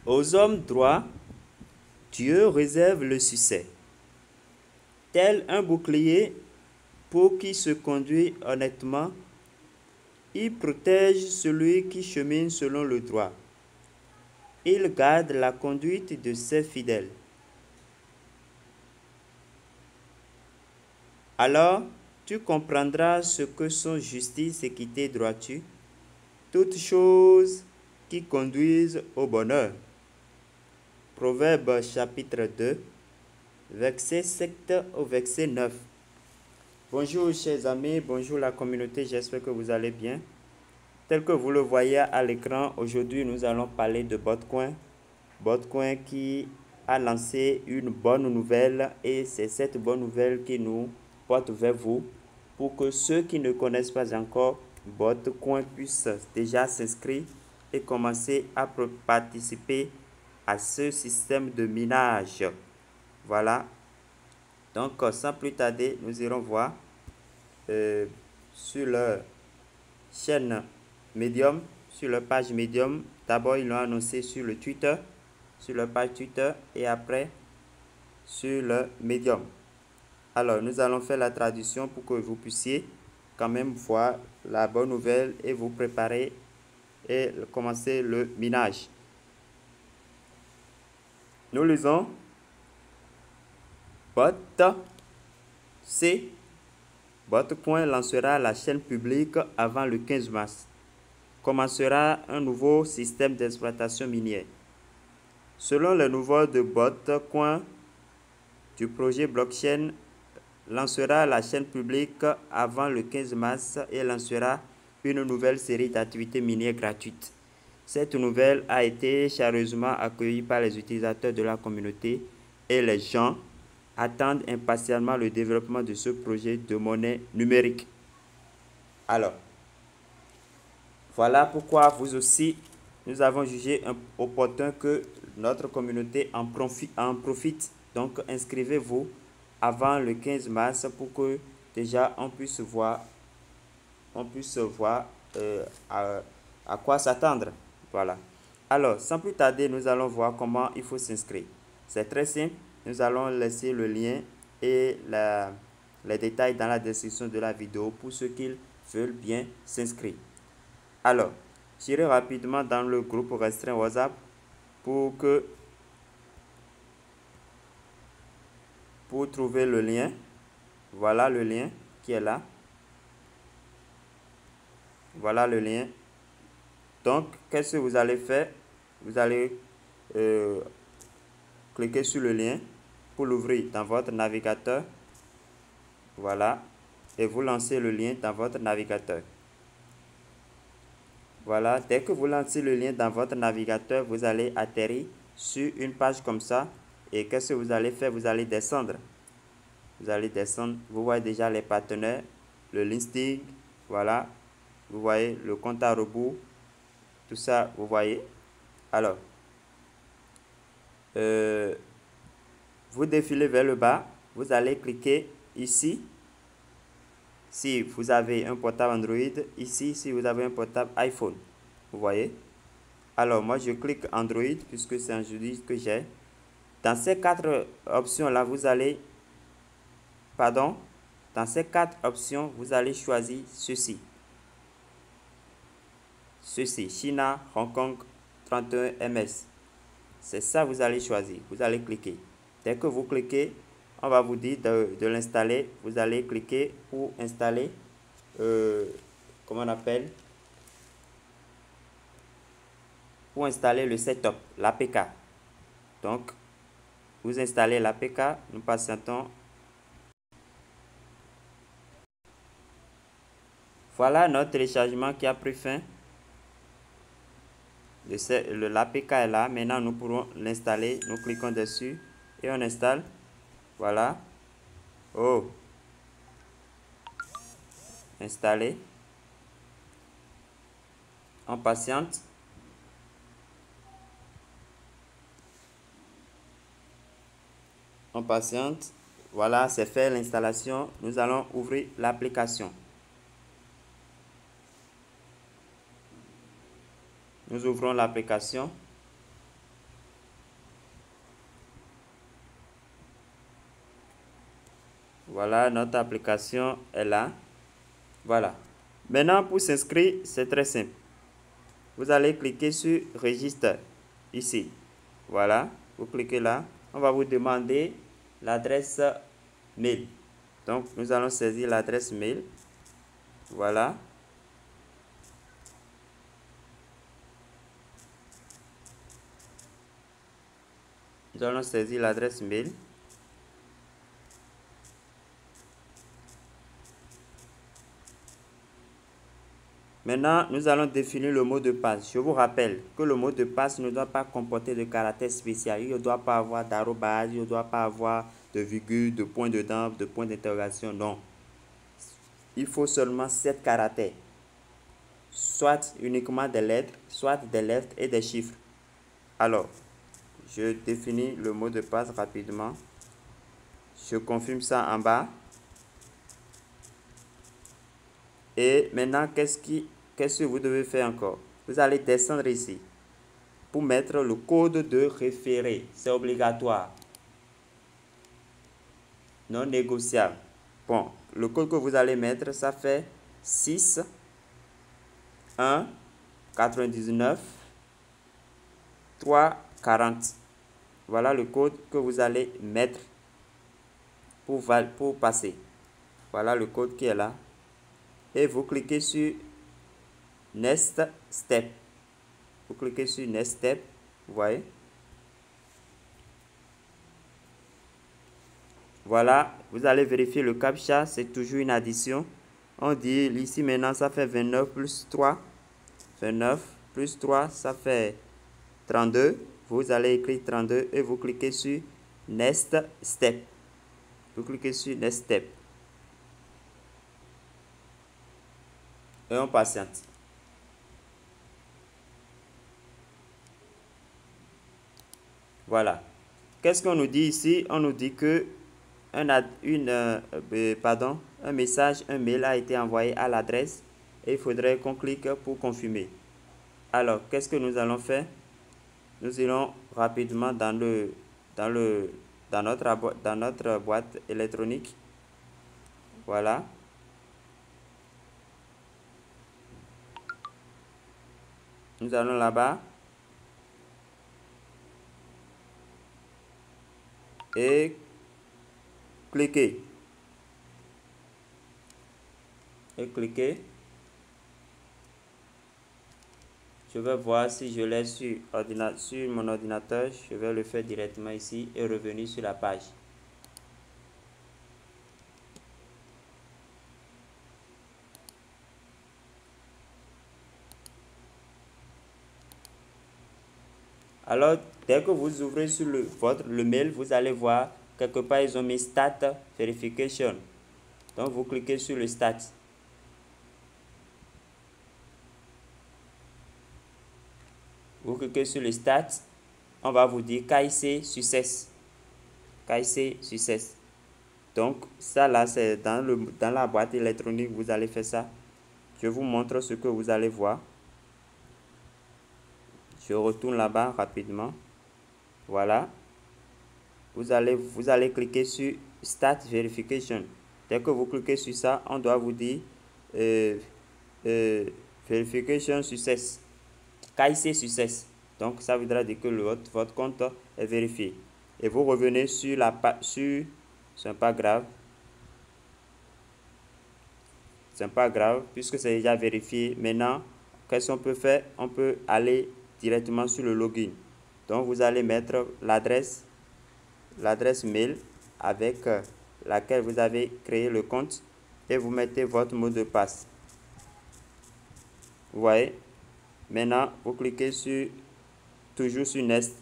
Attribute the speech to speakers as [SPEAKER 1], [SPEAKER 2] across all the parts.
[SPEAKER 1] Aux hommes droits, Dieu réserve le succès. Tel un bouclier pour qui se conduit honnêtement, il protège celui qui chemine selon le droit. Il garde la conduite de ses fidèles. Alors, tu comprendras ce que sont justice, équité, droiture, toutes choses qui conduisent au bonheur. Proverbe chapitre 2, verset 7 au verset 9. Bonjour chers amis, bonjour la communauté, j'espère que vous allez bien. Tel que vous le voyez à l'écran, aujourd'hui nous allons parler de Botcoin. Botcoin qui a lancé une bonne nouvelle et c'est cette bonne nouvelle qui nous porte vers vous pour que ceux qui ne connaissent pas encore Botcoin puissent déjà s'inscrire et commencer à participer à ce système de minage. Voilà. Donc, sans plus tarder, nous irons voir sur leur chaîne Medium, sur leur page Medium. D'abord, ils l'ont annoncé sur le Twitter, sur leur page Twitter et après sur le Medium. Alors, nous allons faire la traduction pour que vous puissiez quand même voir la bonne nouvelle et vous préparer et commencer le minage. Nous lisons Botcoin lancera la chaîne publique avant le 15 mars. Commencera un nouveau système d'exploitation minière. Selon les nouvelles de Botcoin, du projet blockchain lancera la chaîne publique avant le 15 mars et lancera une nouvelle série d'activités minières gratuites. Cette nouvelle a été chaleureusement accueillie par les utilisateurs de la communauté et les gens attendent impatiemment le développement de ce projet de monnaie numérique. Alors, voilà pourquoi vous aussi, nous avons jugé opportun que notre communauté en profite. Donc, inscrivez-vous avant le 15 mars pour que déjà on puisse voir à quoi s'attendre. Voilà. Alors, sans plus tarder, nous allons voir comment il faut s'inscrire. C'est très simple. Nous allons laisser le lien et les détails dans la description de la vidéo pour ceux qui veulent bien s'inscrire. Alors, j'irai rapidement dans le groupe restreint WhatsApp pour trouver le lien. Voilà le lien qui est là. Voilà le lien. Donc, qu'est-ce que vous allez faire? Vous allez cliquer sur le lien pour l'ouvrir dans votre navigateur. Voilà. Et vous lancez le lien dans votre navigateur. Voilà. Dès que vous lancez le lien dans votre navigateur, vous allez atterrir sur une page comme ça. Et qu'est-ce que vous allez faire? Vous allez descendre. Vous allez descendre. Vous voyez déjà les partenaires, le listing. Voilà. Vous voyez le compte à rebours. Tout ça, vous voyez. Alors, vous défilez vers le bas. Vous allez cliquer ici. Si vous avez un portable Android, ici, si vous avez un portable iPhone. Vous voyez. Alors, moi, je clique Android puisque c'est un jeu que j'ai. Dans ces quatre options-là, dans ces quatre options, vous allez choisir ceci. China, Hong Kong, 31 ms. C'est ça vous allez choisir. Vous allez cliquer. Dès que vous cliquez, on va vous dire de l'installer. Vous allez cliquer pour installer, comment on appelle, pour installer le setup, l'APK. Donc, vous installez l'APK, nous patientons. Voilà notre téléchargement qui a pris fin. L'APK est là. Maintenant, nous pourrons l'installer. Nous cliquons dessus et on installe. Voilà. Oh. Installé. On patiente. On patiente. Voilà, c'est fait l'installation. Nous allons ouvrir l'application. Nous ouvrons l'application. Voilà, notre application est là. Voilà. Maintenant, pour s'inscrire, c'est très simple. Vous allez cliquer sur Registre, ici. Voilà, vous cliquez là. On va vous demander l'adresse mail. Donc, nous allons saisir l'adresse mail. Voilà. Nous allons saisir l'adresse mail. Maintenant, nous allons définir le mot de passe. Je vous rappelle que le mot de passe ne doit pas comporter de caractère spécial. Il ne doit pas avoir d'arrobase, il ne doit pas avoir de virgule, de point dedans, de point d'interrogation. Non. Il faut seulement 7 caractères. Soit uniquement des lettres, soit des lettres et des chiffres. Alors, je définis le mot de passe rapidement. Je confirme ça en bas. Et maintenant, qu'est-ce que vous devez faire encore? Vous allez descendre ici pour mettre le code de référé. C'est obligatoire. Non négociable. Bon, le code que vous allez mettre, ça fait 6 1 99 3 40. Voilà le code que vous allez mettre pour passer. Voilà le code qui est là. Et vous cliquez sur Next Step. Vous cliquez sur Next Step. Vous voyez. Voilà, vous allez vérifier le CAPTCHA, c'est toujours une addition. On dit ici maintenant, ça fait 29 plus 3. 29 plus 3, ça fait 32. Vous allez écrire 32 et vous cliquez sur Next Step. Vous cliquez sur Next Step. Et on patiente. Voilà. Qu'est-ce qu'on nous dit ici? On nous dit que un message, un mail a été envoyé à l'adresse et il faudrait qu'on clique pour confirmer. Alors, qu'est-ce que nous allons faire? Nous irons rapidement dans notre boîte électronique. Voilà. Nous allons là-bas. Et cliquez. Et cliquez. Je vais voir si je l'ai sur mon ordinateur. Je vais le faire directement ici et revenir sur la page. Alors, dès que vous ouvrez sur le mail, vous allez voir quelque part ils ont mis Start Verification. Donc, vous cliquez sur le Start. Vous cliquez sur le Start. On va vous dire KIC Success. KIC Success. Donc, ça là, c'est dans la boîte électronique, vous allez faire ça. Je vous montre ce que vous allez voir. Je retourne là-bas rapidement. Voilà. Vous allez cliquer sur Start Verification. Dès que vous cliquez sur ça, on doit vous dire Verification Success. KIC Success. Donc, ça voudra dire que votre compte est vérifié. Et vous revenez sur la page. C'est pas grave. C'est pas grave puisque c'est déjà vérifié. Maintenant, qu'est-ce qu'on peut faire? On peut aller directement sur le login. Donc, vous allez mettre l'adresse mail avec laquelle vous avez créé le compte et vous mettez votre mot de passe. Vous voyez? Maintenant, vous cliquez toujours sur Next.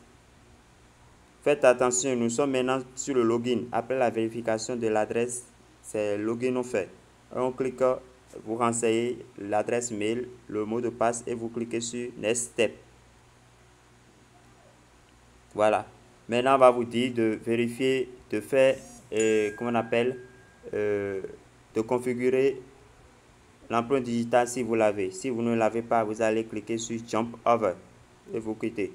[SPEAKER 1] Faites attention, nous sommes maintenant sur le login. Après la vérification de l'adresse, c'est login on fait. On clique, vous renseignez l'adresse mail, le mot de passe et vous cliquez sur Next Step. Voilà. Maintenant, on va vous dire de vérifier, de faire, comment on appelle, de configurer l'empreinte digitale si vous l'avez. Si vous ne l'avez pas, vous allez cliquer sur Jump Over et vous quittez.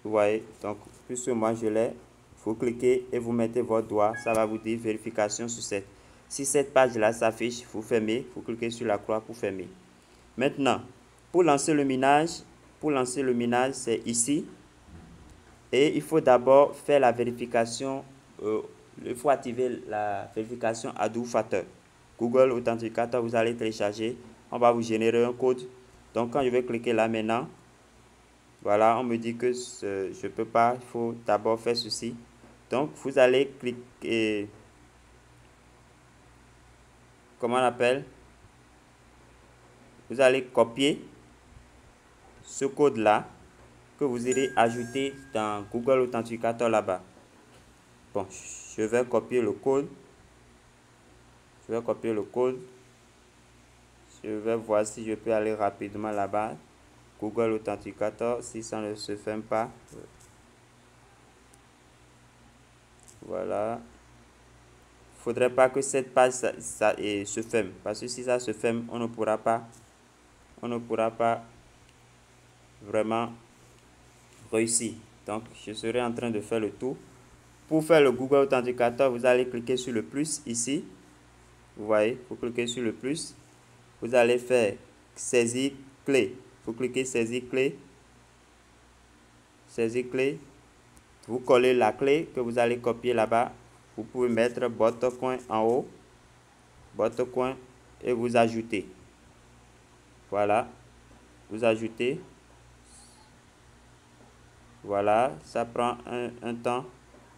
[SPEAKER 1] Vous voyez, donc puisque moi je l'ai, Vous cliquez et vous mettez votre doigt. Ça va vous dire vérification succès. Si cette page-là s'affiche, vous fermez. Vous cliquez sur la croix pour fermer. Maintenant, pour lancer le minage, c'est ici. Et il faut d'abord faire la vérification. Il faut activer la vérification à deux facteurs. Google Authenticator, vous allez télécharger. On va vous générer un code. Donc, quand je vais cliquer là maintenant, voilà, on me dit que je ne peux pas. Il faut d'abord faire ceci. Donc, vous allez cliquer. Comment on appelle? Vous allez copier ce code-là que vous irez ajouter dans Google Authenticator là-bas. Bon, je vais copier le code. Je vais copier le code. Je vais voir si je peux aller rapidement là-bas. Google Authenticator, si ça ne se ferme pas. Voilà. Il ne faudrait pas que cette page se ferme. Parce que si ça se ferme, on ne pourra pas vraiment réussir. Donc, je serai en train de faire le tour. Pour faire le Google Authenticator, vous allez cliquer sur le plus ici. Vous voyez, vous cliquez sur le plus. Vous allez faire saisir clé. Vous cliquez saisir clé. Saisir clé. Vous collez la clé que vous allez copier là-bas. Vous pouvez mettre votre coin en haut. Votre coin et vous ajoutez. Voilà. Vous ajoutez. Voilà. Ça prend un temps.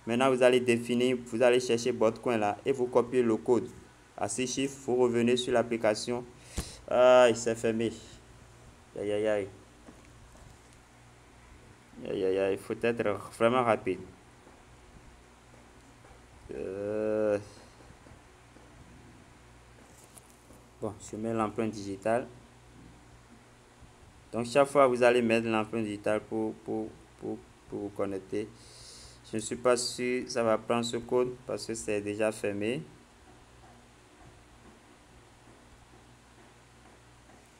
[SPEAKER 1] Maintenant, vous allez définir. Vous allez chercher votre coin là et vous copiez le code. À 6 chiffres, vous revenez sur l'application. Ah, il s'est fermé. Aïe, aïe, aïe. Aïe, aïe, aïe. Il faut être vraiment rapide. Bon, je mets l'empreinte digitale. Donc, chaque fois, vous allez mettre l'empreinte digitale pour vous connecter. Je ne suis pas sûr, ça va prendre ce code parce que c'est déjà fermé.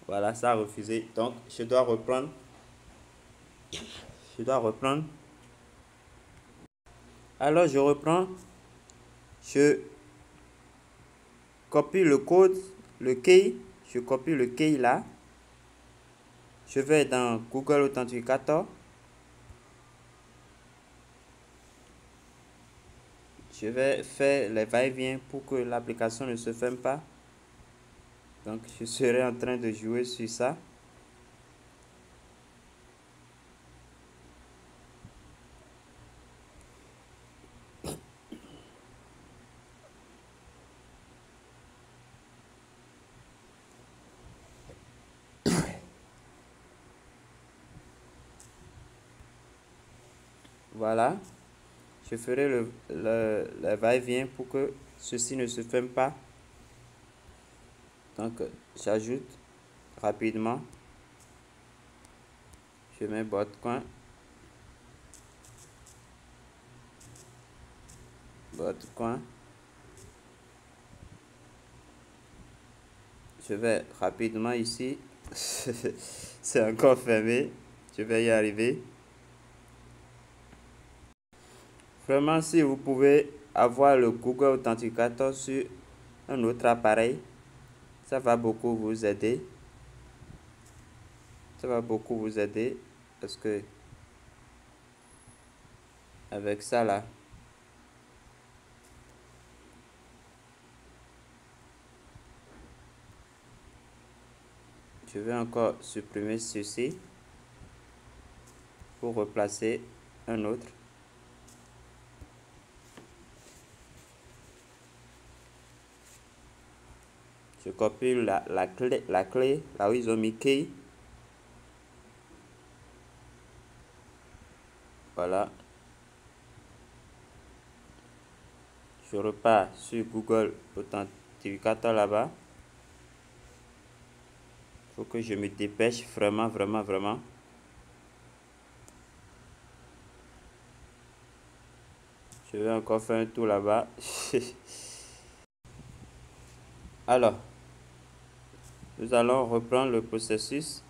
[SPEAKER 1] Voilà, ça a refusé. Donc, je dois reprendre. Alors, je reprends. Je copie le code, le key. Je copie le key là. Je vais dans Google Authenticator. Je vais faire les va-et-vient pour que l'application ne se ferme pas. Donc, je serai en train de jouer sur ça. Voilà. Je ferai le va-et-vient pour que ceci ne se ferme pas. Donc, j'ajoute rapidement. Je mets votre coin. Votre coin. Je vais rapidement ici. C'est encore fermé. Je vais y arriver. Vraiment, si vous pouvez avoir le Google Authenticator sur un autre appareil, ça va beaucoup vous aider. Ça va beaucoup vous aider parce que avec ça là, je vais encore supprimer ceci pour replacer un autre. Je copie la clé là où ils ont mis key. Voilà. Je repars sur Google Authenticator là-bas. Il faut que je me dépêche vraiment. Je vais encore faire un tour là-bas. Alors, nous allons reprendre le processus.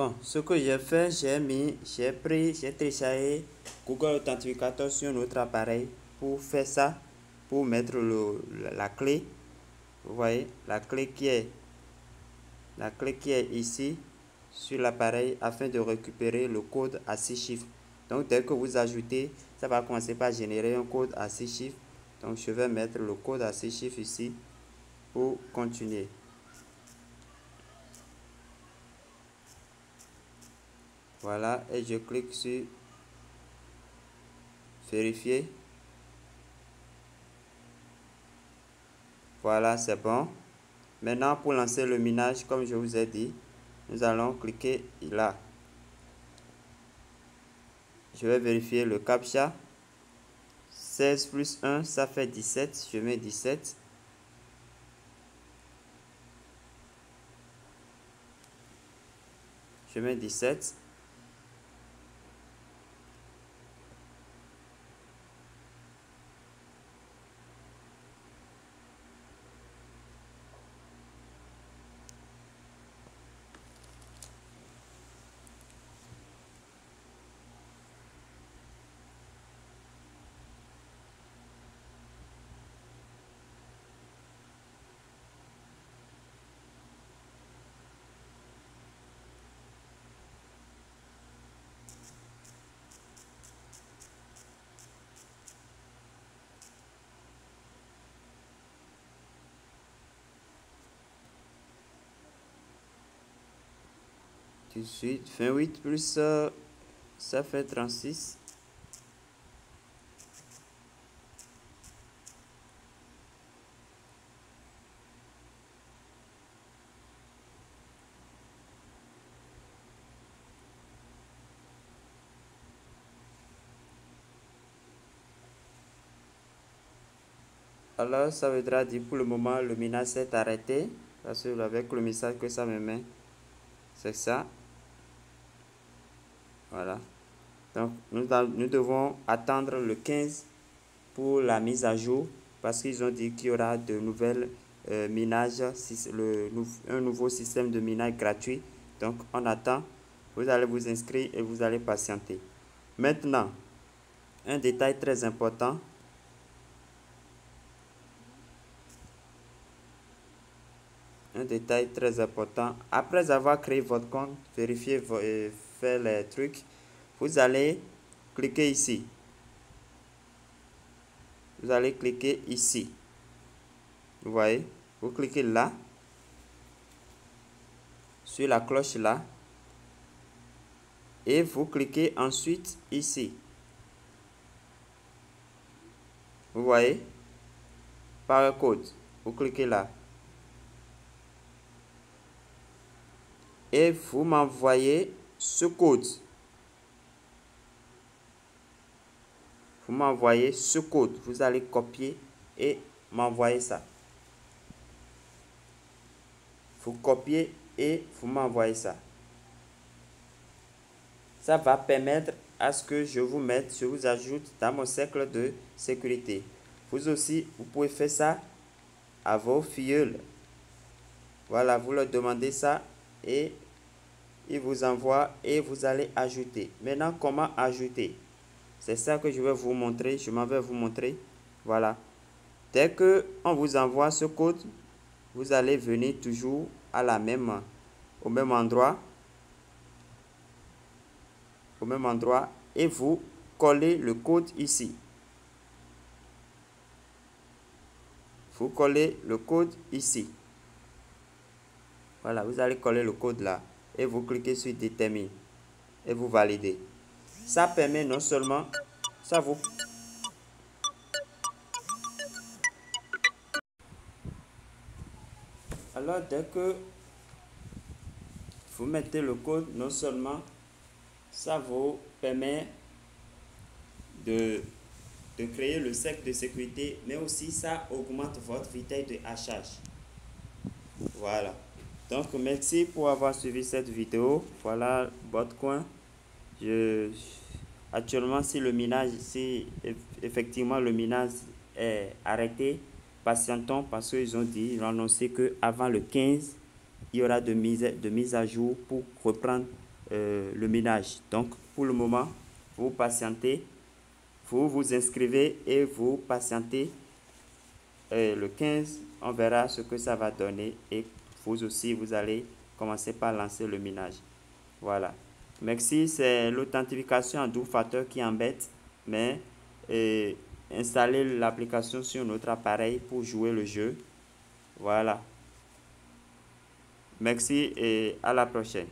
[SPEAKER 1] Bon, ce que j'ai fait, j'ai téléchargé Google Authenticator sur notre appareil pour faire ça, pour mettre la clé. Vous voyez, la clé qui est ici sur l'appareil afin de récupérer le code à 6 chiffres. Donc, dès que vous ajoutez, ça va commencer par générer un code à 6 chiffres. Donc, je vais mettre le code à 6 chiffres ici pour continuer. Voilà, et je clique sur vérifier. Voilà, c'est bon. Maintenant, pour lancer le minage, comme je vous ai dit, nous allons cliquer là. Je vais vérifier le captcha. 16 plus 1, ça fait 17. Je mets 17. Je mets 17. Tout de suite, 28 plus ça fait 36. Alors, ça voudra dire pour le moment, le minage s'est arrêté. Parce que avec le message que ça me met, c'est ça. Voilà. Donc, nous devons attendre le 15 pour la mise à jour. Parce qu'ils ont dit qu'il y aura de nouvelles minages, un nouveau système de minage gratuit. Donc, on attend. Vous allez vous inscrire et vous allez patienter. Maintenant, un détail très important. Un détail très important. Après avoir créé votre compte, vérifier et faire les trucs, vous allez cliquer ici. Vous allez cliquer ici. Vous voyez, vous cliquez là, sur la cloche là, et vous cliquez ensuite ici. Vous voyez, par code, vous cliquez là. Et vous m'envoyez ce code. Vous m'envoyez ce code. Vous allez copier et m'envoyer ça. Vous copiez et vous m'envoyez ça. Ça va permettre à ce que je vous ajoute dans mon cercle de sécurité. Vous aussi, vous pouvez faire ça à vos filleuls. Voilà, vous leur demandez ça et ils vous envoient et vous allez ajouter. Maintenant, comment ajouter? C'est ça que je vais vous montrer. Je m'en vais vous montrer. Voilà. Dès que on vous envoie ce code, vous allez venir toujours à au même endroit. Et vous collez le code ici. Vous collez le code ici. Voilà, vous allez coller le code là et vous cliquez sur détermine et vous validez. Ça permet non seulement, ça vous... Alors dès que vous mettez le code, non seulement ça vous permet de créer le cercle de sécurité, mais aussi ça augmente votre vitesse de hachage. Voilà. Donc merci pour avoir suivi cette vidéo. Voilà votre coin. Actuellement, si effectivement le minage est arrêté, patientons parce qu'ils ils ont annoncé qu'avant le 15, il y aura de mise à jour pour reprendre le ménage. Donc, pour le moment, vous patientez, vous vous inscrivez et vous patientez. Le 15, on verra ce que ça va donner et vous aussi, vous allez commencer par lancer le ménage. Voilà. Merci, c'est l'authentification en double facteur qui embête, mais installer l'application sur notre appareil pour jouer le jeu. Voilà. Merci et à la prochaine.